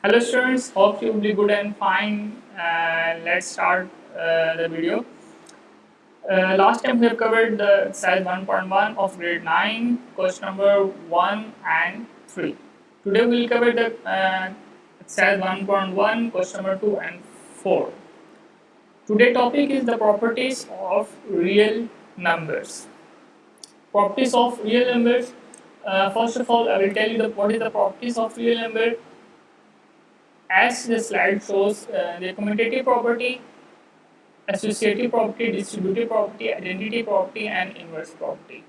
Hello students, hope you will be good and fine. Let's start the video. Last time we have covered the exercise 1.1 of grade 9, question number 1 and 3. Today we will cover the exercise 1.1, question number 2 and 4. Today topic is the properties of real numbers. Properties of real numbers. First of all, I will tell you what is the properties of real number. As the slide shows, the commutative property, associative property, distributive property, identity property, and inverse property.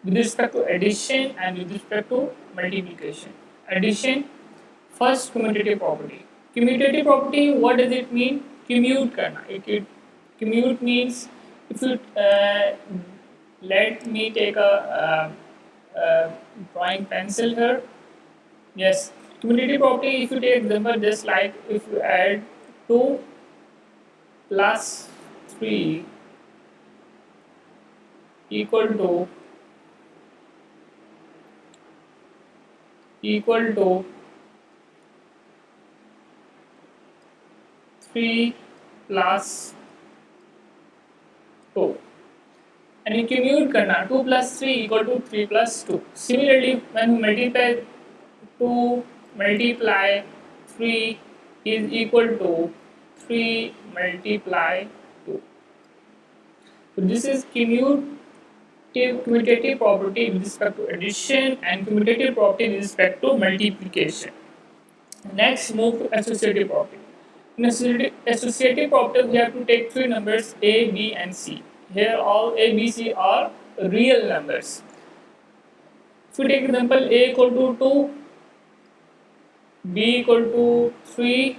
With respect to addition and with respect to multiplication. Addition, first commutative property. Commutative property, what does it mean? Commute karna. Commute means if you let me take a drawing pencil here. Yes, commutative property. If you take example, just like if you add 2 plus 3 equal to 3 plus 2 and you commute करना 2 plus 3 equal to 3 plus 2. Similarly, when you multiply 2 multiply 3 is equal to 3 multiply 2. So this is commutative property with respect to addition and commutative property with respect to multiplication. Next, move to associative property. In associative property, we have to take three numbers A, B, and C. Here, all A, B, C are real numbers. If we take example A equal to 2, B equal to 3,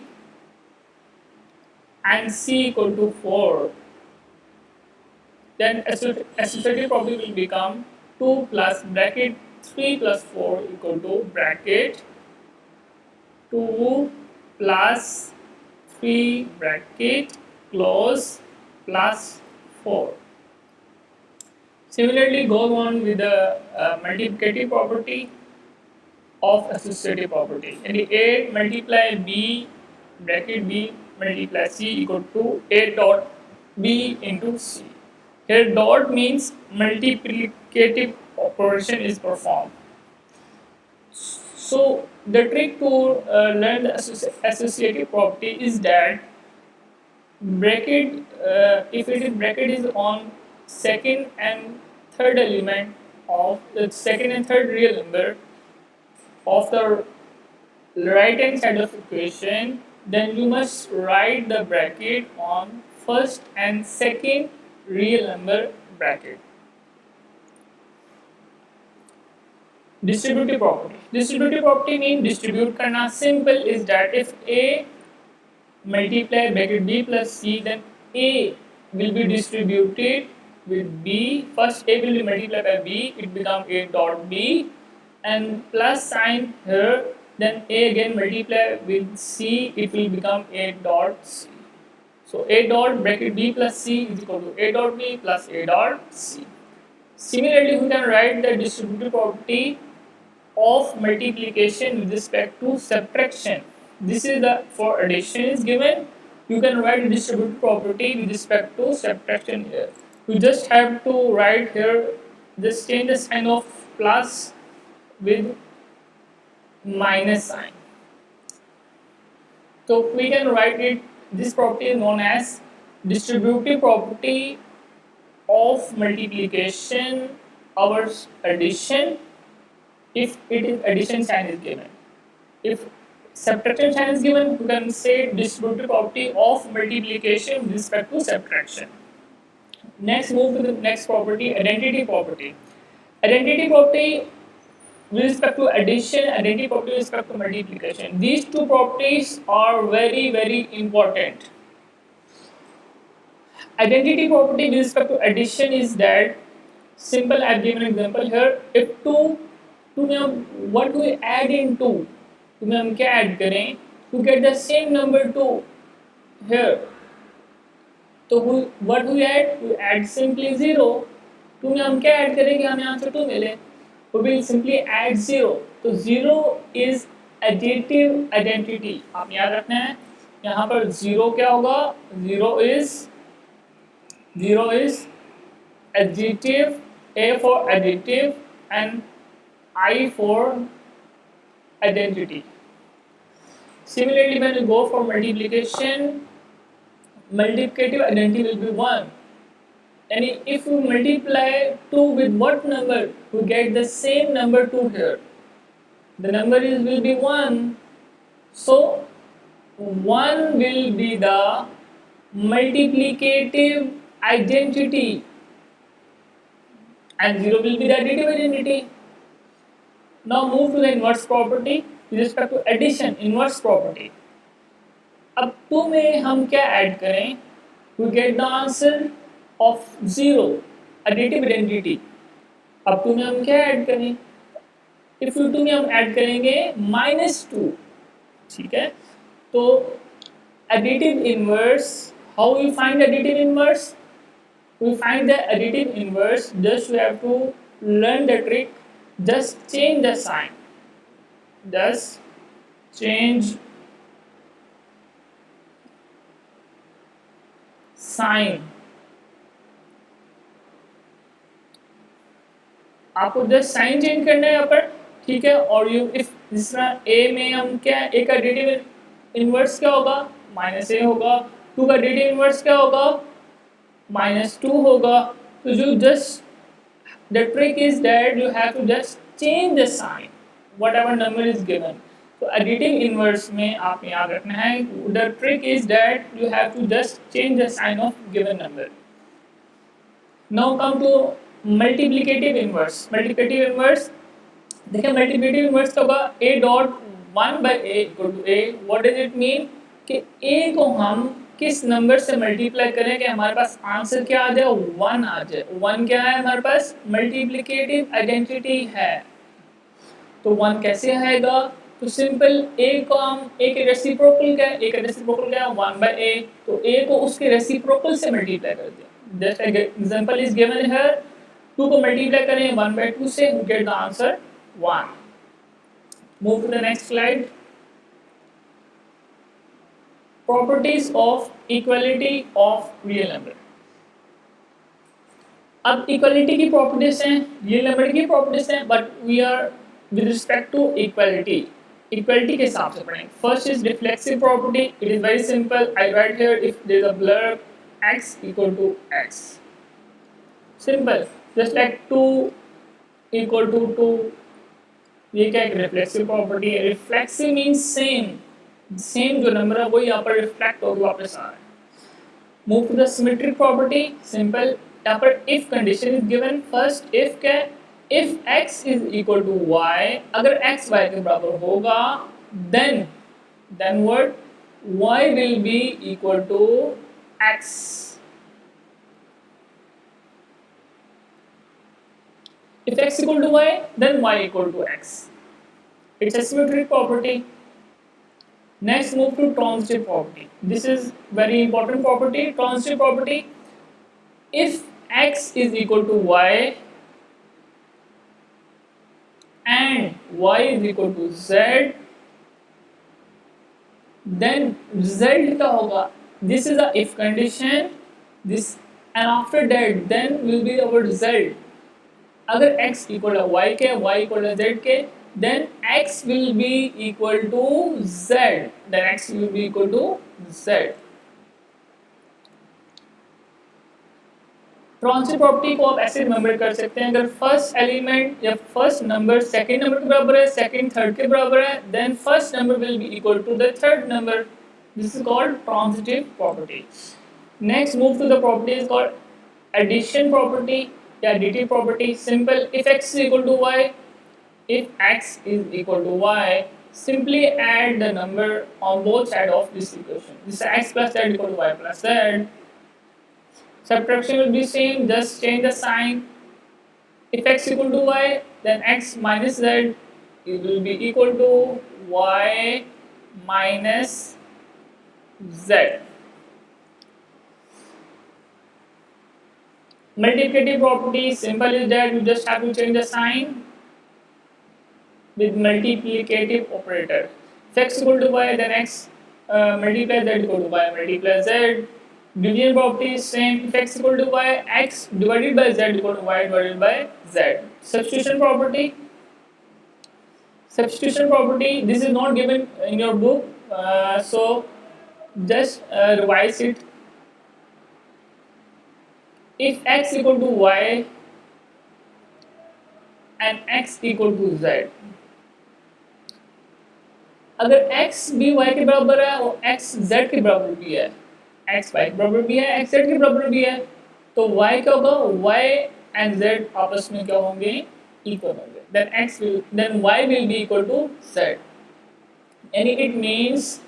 and C equal to 4, then associative property will become 2 plus bracket 3 plus 4 equal to bracket 2 plus 3 bracket close plus 4. Similarly, go on with the multiplicative property of associative property. And A multiply B bracket B multiply C equal to A dot B into C. Here dot means multiplicative operation is performed. So the trick to learn the associative property is that bracket, if it is bracket is on second and third element of the second and third real number of the right hand side of equation, then you must write the bracket on first and second real number bracket. Distributive property. Distributive property means distribute करना. Simple is that if A multiply bracket B plus C, then A will be distributed with B. First A will be multiplied by B, it become A dot B, and plus sign here, then A again multiply with C, it will become A dot C. So A dot bracket B plus C is equal to A dot B plus A dot C. Similarly, we can write the distributive property of multiplication with respect to subtraction. This is the for addition is given. You can write the distributive property with respect to subtraction here. You just have to write here, just change the sign of plus with minus sign. So we can write it. This property is known as distributive property of multiplication over addition if it is addition sign is given. If subtraction sign is given, you can say distributive property of multiplication with respect to subtraction. Next, move to the next property, identity property. Identity property with respect to addition, identity property with respect to multiplication. These two properties are very important. Identity property with respect to addition is that simple. I've given an example here. If 2 में हम what do we add in 2? 2 में हम क्या add करें to get the same number 2 here? तो what do we add? We add simply 0. 2 में हम क्या add करेंगे हमें यहाँ से 2 मिले? We will simply add 0. So 0 is additive identity. आप याद रखना है, यहाँ पर जीरो क्या होगा, zero is adjective, A for adjective and I for identity. Similarly, when we go for multiplication, multiplicative identity will be 1. And if we multiply 2 with what number, we get the same number 2 here. The number will be 1. So, 1 will be the multiplicative identity and 0 will be the additive identity. Now move to the inverse property with respect to addition, inverse property. अब 2 में हम क्या add करें? We get the answer of 0, additive identity. अब 2 में हम क्या add करें? if 2 में हम ऐड करेंगे -2, ठीक है? तो additive inverse, how we find additive inverse? We find the additive inverse, just we have to learn the trick, just change the sign, just change sign. आपको जस्ट साइन चेंज करना है यहाँ पर, ठीक है? और यू इफ जिस तरह a में हम क्या, a का एडिटिव इनवर्स क्या होगा, -a होगा, 2 का एडिटिव इनवर्स क्या होगा, -2 होगा. तो जो just the trick is that you have to just change the sign whatever number is given. तो additive inverse में आप याद रखना है, the trick is that you have to just change the sign of given number. Now come to multiplicative inverse. Multiplicative inverse, देखिए multiplicative inverse क्या होगा, a dot 1 by a equal to a. What does it mean कि a को हम किस number से multiply करें कि हमारे पास आंसर क्या आ जाए, 1 आ जाए. 1 क्या है हमारे पास, मल्टीप्लिकेटिव आइडेंटिटी है. तो 1 कैसे आएगा, तो सिंपल a को हम a के रेसिप्रोकल क्या है, a का रेसिप्रोकल क्या है, 1 by a. तो a को उसके रेसिप्रोकल से मल्टीप्लाई कर दिया. Just like example is given here, 2 को मल्टीप्लाई करें 1 by 2 से, we get the answer 1. Move to the next slide. Properties of equality of real number. अब इक्वालिटी की प्रॉपर्टीज हैं, रियल नंबर की प्रॉपर्टीज हैं, but we are with respect to equality, equality के हिसाब से पढ़ेंगे. First is reflexive property. It is very simple. I write here if there is a blur x equal to x. Simple. Just like 2 equal to 2. ये क्या है, reflexive property है. Reflexive means same, same जो number है वो यहाँ पर reflect होकर वापस आ रहा है. Move to the symmetric property. Simple. यहाँ पर if condition is given. First if क्या है, if x is equal to y, अगर x y के बराबर होगा, then what, y will be equal to x. If x equal to y, then y equal to x. It's a symmetric property. Next, move to transitive property. This is very important property. Transitive property. If x is equal to y and y is equal to z, then z क्या होगा? This is a if condition. This and after that, then will be our z. अगर x equal to y के, y equal to z के, then x will be equal to z. Then x will be equal to z. Transitive property को आप ऐसे remember कर सकते हैं, अगर फर्स्ट एलिमेंट या फर्स्ट नंबर सेकंड नंबर के बराबर है, सेकंड थर्ड के बराबर है, then first number will be equal to the third number. This is called transitive property. Next, move to the property is called addition property या additive property. Simple. If x is equal to y, if x is equal to y, simply add the number on both sides of this equation. This is x plus z equal to y plus z. Subtraction will be same, just change the sign. If x equal to y, then x minus z, it will be equal to y minus z. Multiplicative property, simple is that you just have to change the sign. with multiplicative operator. If x equal to y, then x multiply z equal to y multiply z. Division property is same. If x equal to y, x divided by z equal to y divided by z. Substitution property. Substitution property. This is not given in your book, so just revise it. If x equal to y and x equal to z, अगर x भी y के बराबर है और x z के बराबर भी है, x y के बराबर भी है, x z के बराबर भी है, तो y क्या होगा? y and z आपस में क्या होंगे? इक्वल होंगे. Then y will be equal to z. And it means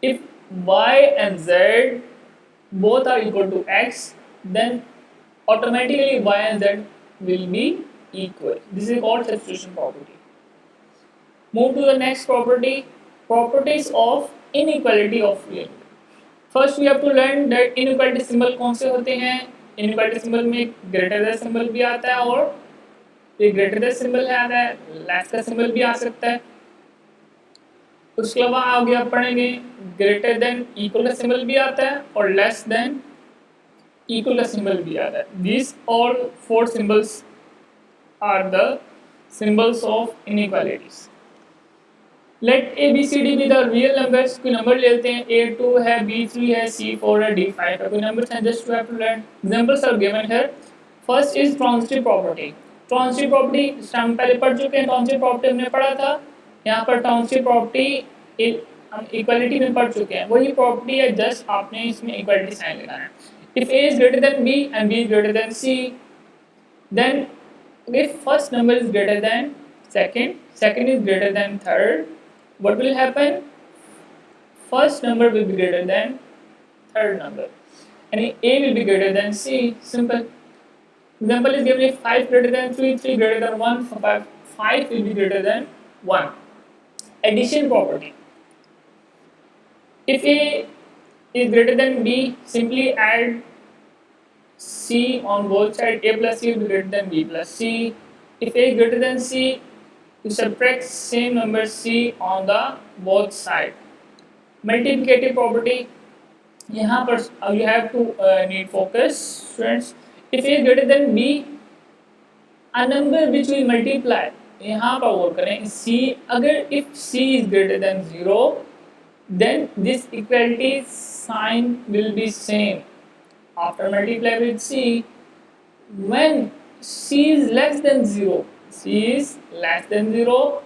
if y and z both are equal to x, then automatically y and z will be equal. This is called substitution property. Move to the next property. Properties of inequality of real. First we have to learn that inequality symbol कौन से होते हैं. Inequality symbol में greater than symbol भी आता है और ये greater than symbol है, आता है less का symbol भी आ सकता है. उसके अलावा आगे आप पढ़ेंगे greater than equal का symbol भी आता है और less than equal का symbol भी आता है. These all four symbols are the symbols of inequalities. Let A B C D be the real numbers. कोई नंबर लेते हैं. A2 है, B3 है, C4 है, D5 है. कोई नंबर्स हैं. Just you have to learn. Examples are given here. First is transitive property. Transitive property हम पहले पढ़ चुके हैं. Transitive property हमने पढ़ा था. यहाँ पर transitive property हम equality में पढ़ चुके हैं. वही property है, just आपने इसमें equality sign लगाना है. If A is greater than B and B is greater than C, then if first number is greater than second, second is greater than third, what will happen? First number will be greater than third number, and A will be greater than C. Simple. Example is given: if 5 greater than 3, 3 greater than 1, 5 will be greater than 1. Addition property. If A is greater than B, simply add C on both sides. A plus C will be greater than B plus C. If A is greater than C, you subtract same number C on the both side. Multiplicative property. यहाँ पर you have to need focus, students. If A is greater than B, a number which will multiply. यहाँ पर गौर करें. C अगर if C is greater than 0, then this equality sign will be same. After multiply with C, when C is less than 0. C is less than 0,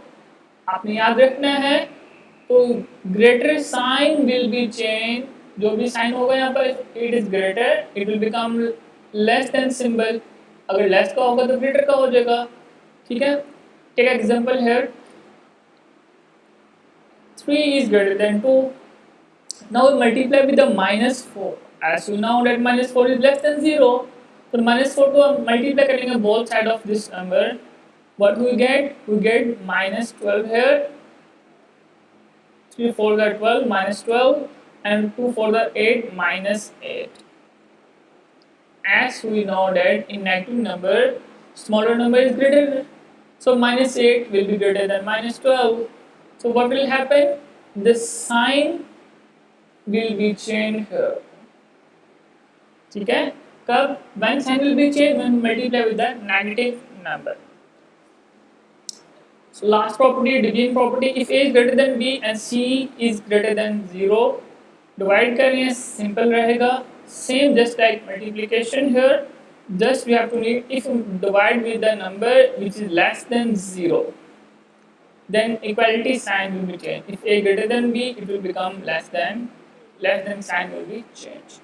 आपने याद रखना है. तो greater sign will be changed. जो भी sign होगा यहाँ पर, it is greater, it will become less than symbol. अगर less का होगा तो greater का हो जाएगा. ठीक है. Take an example here. 3 is greater than 2. Now we multiply with the minus 4. As you know that minus 4 is less than 0. तो minus 4 को multiply करेंगे both side of this number. What we get? We get minus 12 here. 3 4 are 12, minus 12, and 2 4 are 8, minus 8. As we know that in negative number, smaller number is greater. So minus 8 will be greater than minus 12. So what will happen? The sign will be changed here. ठीक है. कब? When sign will be changed? When multiply with the negative number. So last property, division property. If A is greater than B and C is greater than 0, divide करें, simple रहेगा. Same just like multiplication here. Just we have to need, if you divide with the number which is less than 0, then equality sign will be changed. If A greater than B, it will become less than sign will be changed.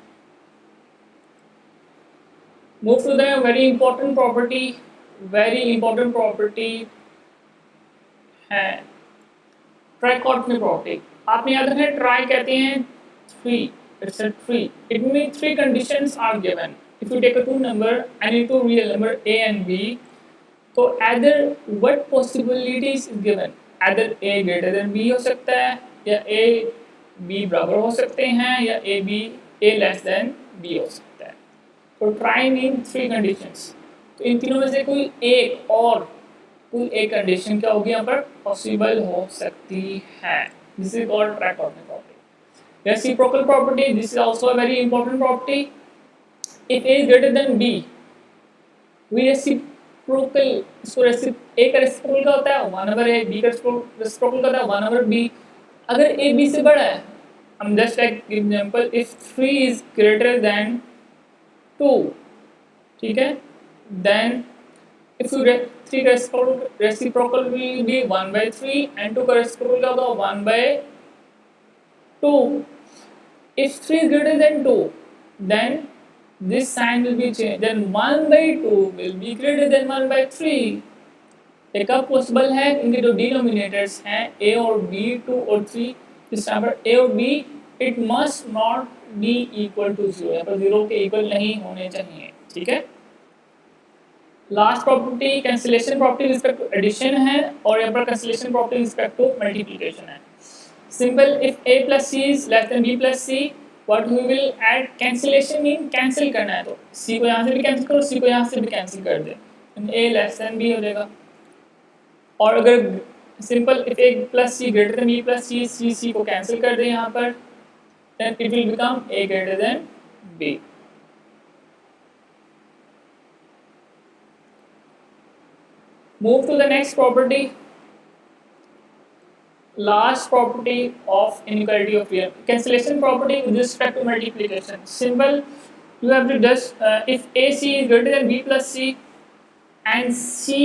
Move to the very important property है ट्राइकोटमी property. आपने याद रखना है, try कहते हैं 3. It's a 3. It means 3 conditions are given. If you take a two number and two real number A and B, तो either what possibilities is given? Either A greater than B हो सकता है, या A B बराबर हो सकते हैं, या A less than B हो सकता है. तो try mean 3 conditions. तो इन तीनों में से कोई एक और कोई एक कंडीशन क्या होगी यहाँ पर पॉसिबल हो सकती है. This is called trichotomy property. Reciprocal property, this is also a very important property. If a is greater than b, we reciprocal, इसको ए का रेसिप्रोकल क्या होता है 1 over a, बी का रेसिप्रोकल क्या होता है 1 over b. अगर a b से बड़ा है, हम just like example, if 3 is greater then 2, ठीक है, then if you 3 reciprocal will be 1 by 3 and 2 reciprocal का होगा 1 by 2. If 3 is greater than 2, then this sign will be changed. Then 1 by 2 will be greater than 1 by 3. एक अब possible है, इनके जो denominators हैं a और b, 2 और 3, इस यहाँ पर a और b it must not be equal to 0, यहाँ पर 0 के इक्वल नहीं होने चाहिए. ठीक है. Last property cancellation property respect to addition है, और यहाँ पर cancellation property respect to multiplication है. Simple, if a plus C is less than b plus C, what we will add, cancellation mean cancel करना है, तो c को यहाँ से भी कैंसिल करो, c को यहाँ से भी कैंसिल कर दे, a लेस देन b हो जाएगा. और अगर simple if a plus c greater than b plus c, c को कैंसिल कर दे यहाँ पर, then it will become a greater than b. Move to the next property. Last property of inequality of real, cancellation property with respect to multiplication. Simple, you have to just if AC is greater than B plus C and C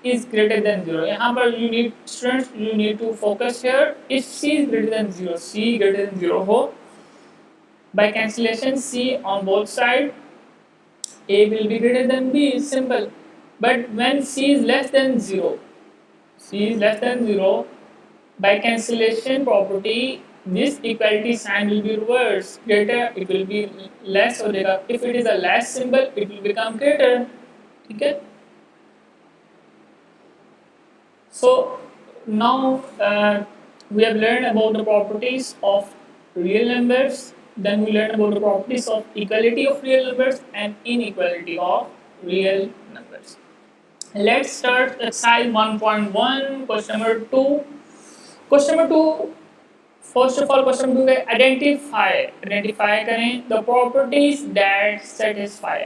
is greater than 0. यहाँ पर you need students, you need to focus here. If C is greater than 0, C greater than 0 हो, by cancellation C on both sides, A will be greater than B. Simple. But when C is less than 0, C is less than 0, by cancellation property, this equality sign will be reversed. Greater, it will be less हो जाएगा. If it is a less symbol, it will become greater. ठीक है. So now we have learned about the properties of real numbers. Then we learned about the properties of equality of real numbers and inequality of real numbers. Let's start exercise 1.1, question number 2. Question number 2, first of all, question number 2 है identify करें the properties that satisfy.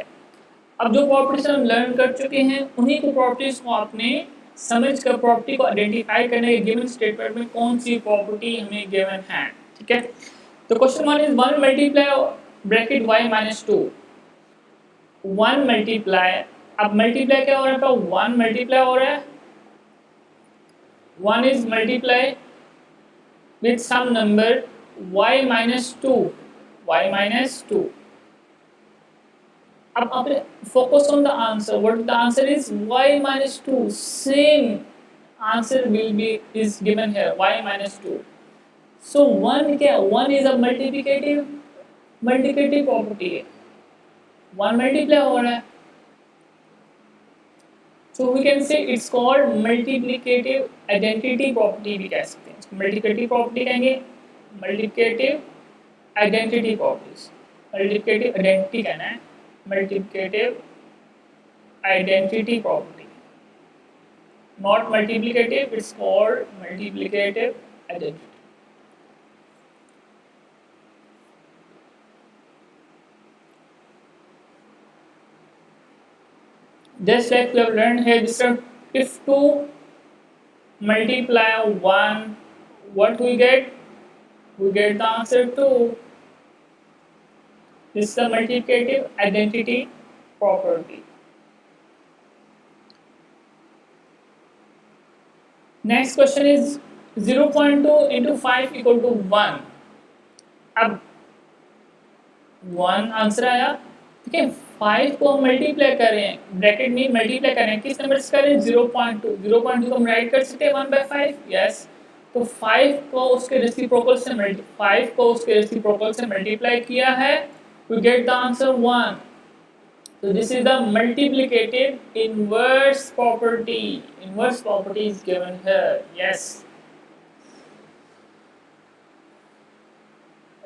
अब जो properties हम learn कर चुके हैं, उन्हीं को प्रॉपर्टीज को आपने समझ कर प्रॉपर्टी को आइडेंटिफाई करने के गिवन स्टेटमेंट में कौन सी प्रॉपर्टी हमें गिवन है. ठीक है. तो question 1 is 1 multiply bracket y minus 2. 1 multiply, अब मल्टीप्लाई क्या हो रहा है, 1 मल्टीप्लाई हो रहा है, 1 is multiply with some number y minus 2, y minus 2. अब आप focus on the answer. What the answer is? Y minus 2. Same answer will be is given here, y minus 2. So 1 क्या, 1 is a multiplicative property है, 1 multiply हो रहा है. So we can say it's called multiplicative identity property भी कह सकते हैं. Multiplicative property कहेंगे, multiplicative identity properties. Multiplicative identity कहना है, multiplicative identity property. Not multiplicative, it's called multiplicative identity. Just like we have learned here, this term, if 2 multiply 1, what we get? We get the answer 2. This is the multiplicative identity property. Next question is 0.2 into 5 equal to 1. अब 1 answer आया, ठीक है. 5 को हम multiply कर रहे हैं, bracket में मल्टीप्लाई कर रहे हैं, किस नंबर से कर रहे हैं, 0.2. 0.2 को हम राइट कर सकते हैं 1 by 5. यस. तो 5 को उसके रेसिप्रोकल से मल्टीप्लाई किया है, we get the answer 1. So this is the multiplicative inverse property. Inverse property is given here. Yes.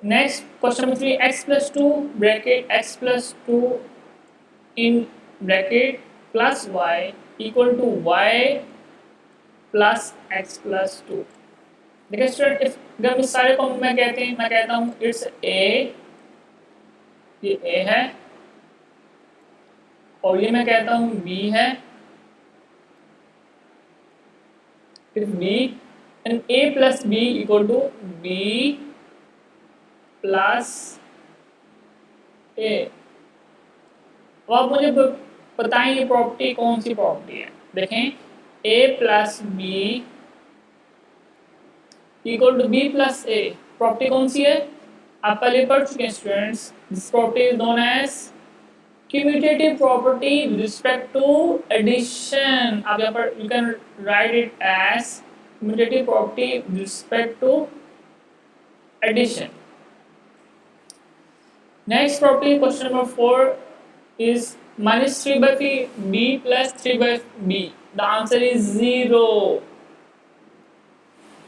Next, question number 3, x plus 2 bracket x plus 2 in bracket plus y equal to y plus x plus two. देखिए student, if जब इस सारे को मैं कहता हूँ it's a, ये ए है, और ये मैं कहता हूँ बी है, फिर B, and A plus B equal to B plus A. अब आप मुझे बताएं ये प्रॉपर्टी कौन सी प्रॉपर्टी है। देखें, A plus B equal to B plus A, property कौन सी है? आप पहले पढ़ चुके हैं students, this property is known as commutative property with respect to addition। आप यहाँ पर you can write it as commutative property with respect to addition। Next property, question number 4 is minus 3 by b plus 3 by b। The answer is 0।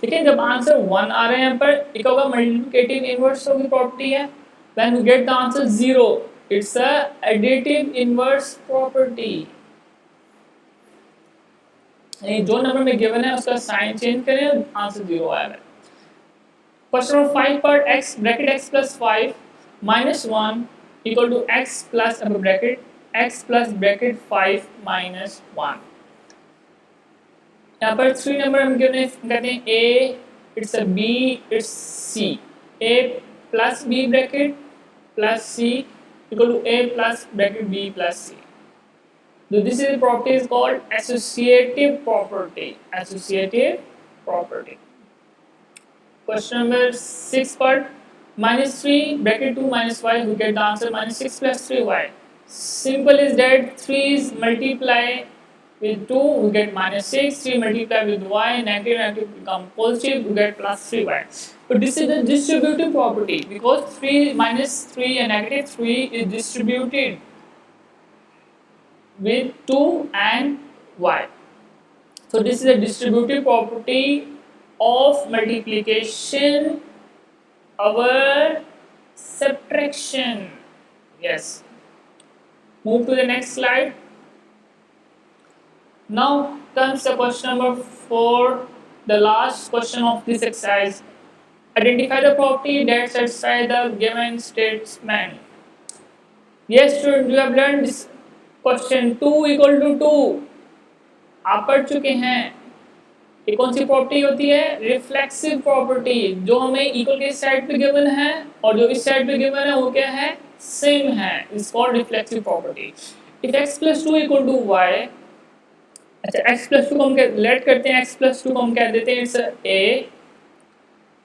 ठीक है, जब answer 1 आ रहे हैं यहाँ पर, एक होगा मल्टीप्लिकेटिव इनवर्स की प्रॉपर्टी है। When we get the answer 0, it's a additive inverse property। जो नंबर में गिवन है उसका साइन चेंज करें, आंसर 0 आएगा। क्वेश्चन नंबर 5 पर x bracket x plus 5 minus 1 equal to x plus x plus bracket 5 minus 1। यहाँ पर 3 नंबर हम गिवन है, कहते हैं a, it's a b, it's c। a plus b bracket plus c equal to a plus bracket b plus c। So this is the property is called associative property। Associative property। Question number 6 part, minus 3 bracket 2 minus y, we get the answer minus 6 plus 3y। Simple is that 3 is multiply with 2, we get minus 6, 3 multiply with y, negative become positive, we get plus 3y। But this is the distributive property because 3 minus 3 and negative 3 is distributed with 2 and y। So this is a distributive property of multiplication over subtraction। Yes, move to the next slide। Now comes the question number 4, the last question of this exercise। Identify the property that satisfies the given statement। Yes students, you have learned this question 2 equal to 2 आप पढ़ चुके हैं। ये कौन सी property होती है? Reflexive property. जो हमें इक्वल के साइड पे गिवन है और जो इस साइड पे गिवन है वो क्या है? सेम है। It's called reflexive property. If x plus 2 equal to y, अच्छा x plus 2 को हम लेट करते हैं, x plus 2 को हम कह देते हैं इट्स a,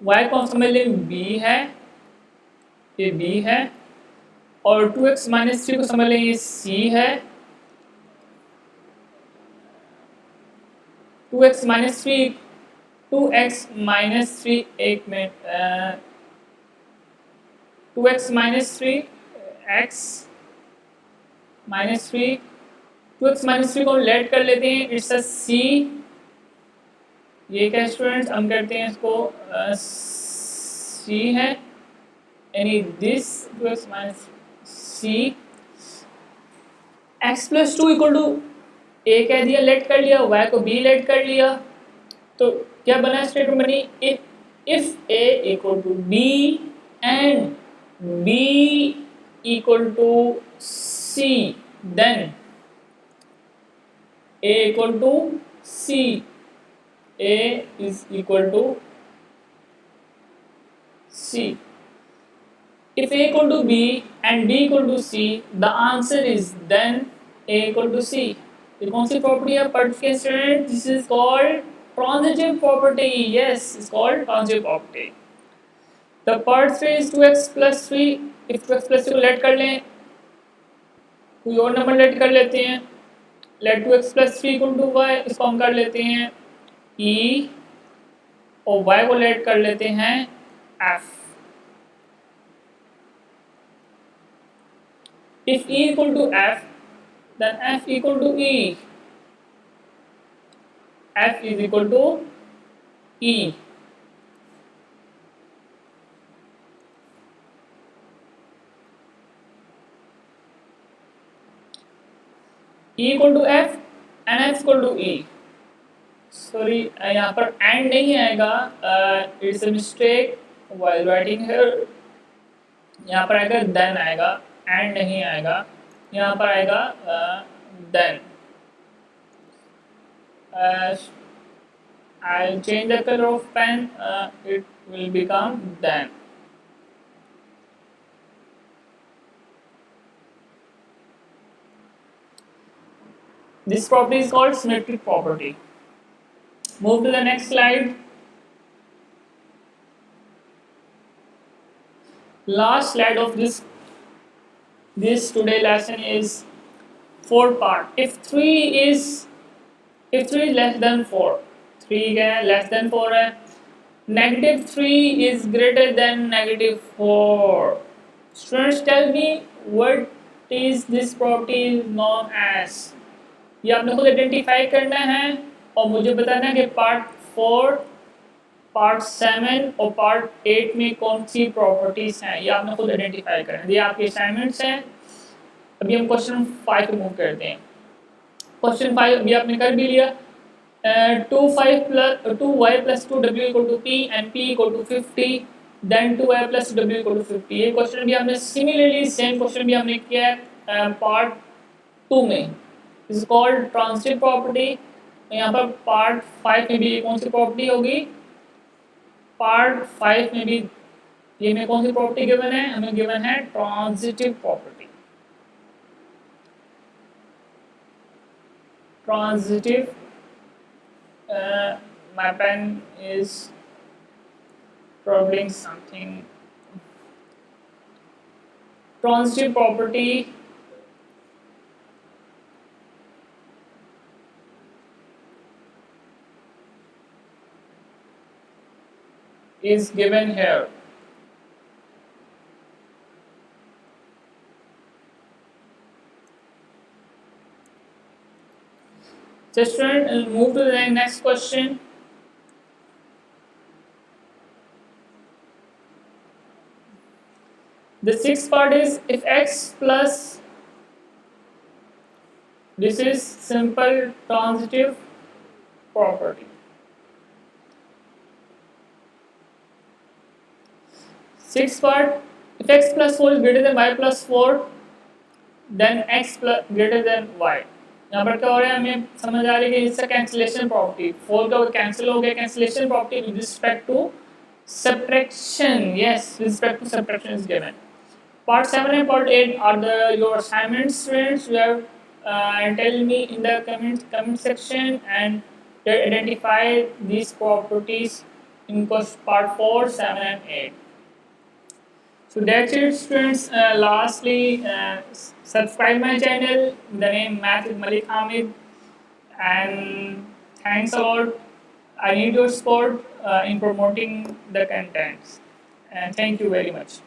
y को हम समझ लें b है, ये b है, और 2x minus 3 को समझ लें ये c है, 2x minus 3 एक minute, 2x minus 3 x minus 3, 2x minus 3 को लेट कर लेते हैं, इट्स अ c। ये क्या स्टूडेंट्स, हम करते हैं इसको c है, यानी this 2x minus c, x plus 2 equal to a कह दिया, लेट कर लिया, y को b लेट कर लिया, तो क्या बना स्टेटमेंट बनी? If a equal to b and b equal to c, then a equal to c, a is equal to c। If a equal to b and b equal to c, the answer is then a equal to c। ये कौन सी property है? पढ़ चुके student, this is called transitive property। Yes, it's called transitive property। The part 3 is 2x plus 3। if 2x plus 3 को late कर लें, कोई और नंबर लेट कर लेते हैं, late 2x plus 3 equal to y, इसको हम कर लेते हैं e, और y को लेट कर लेते हैं f। If e equal to f, then f equal to e, f is equal to e। e equal to f and f equal to e, sorry, यहाँ पर एंड नहीं आएगा, it's a mistake while writing here. यहाँ पर आएगा then आएगा, and नहीं आएगा, यहाँ पर आएगा then. I'll change the color of pen, it will become then. This property is called symmetric property. Move to the next slide. Last slide of this today lesson is 4 part. If 3 is less than 4, 3 है less than 4 है, -3 is greater than -4. Students, tell me what is this property known as? ये आपने खुद identify करना है और मुझे बताना है कि पार्ट 4, पार्ट 7 और पार्ट 8 में कौन सी प्रॉपर्टीज हैं, ये आपने खुद आइडेंटिफाई करना है। ये आपके असाइनमेंट्स हैं। अभी हम क्वेश्चन 5 मूव करते हैं। क्वेश्चन 5 अभी आपने कर भी लिया। 2y plus 2w equal to p and p equal to 50, then 2y plus 2w equal to 50। ये क्वेश्चन भी हमने सिमिलरली सेम क्वेश्चन भी हमने किया है पार्ट 2 में। Is called transitive property. यहाँ पर पार्ट 5 में भी कौन सी प्रॉपर्टी होगी? पार्ट 5 में भी ये में कौन सी प्रॉपर्टी गिवन है? हमें गिवन है transitive property. Transitive, my pen is troubling something. Transitive property is given here. So student, we'll move to the next question. The sixth part is if x plus, this is simple transitive property. Sixth part, if x plus 4 is greater than y plus 4, then x plus greater than y. यहाँ पर क्या हो रहा है, हमें समझ आ रही है कि इससे कैंसिलेशन प्रॉपर्टी, 4 का कैंसिल हो गया, cancellation property with respect to subtraction. Yes, with respect to subtraction is given. Part 7 and part 8 are your assignments, students. You have and tell me in the comment section and identify these properties in part 4, 7 and 8. So that's it, students. Lastly, subscribe my channel. The name Math with Malik Hamid. And thanks a lot. I need your support in promoting the contents. And thank you very much.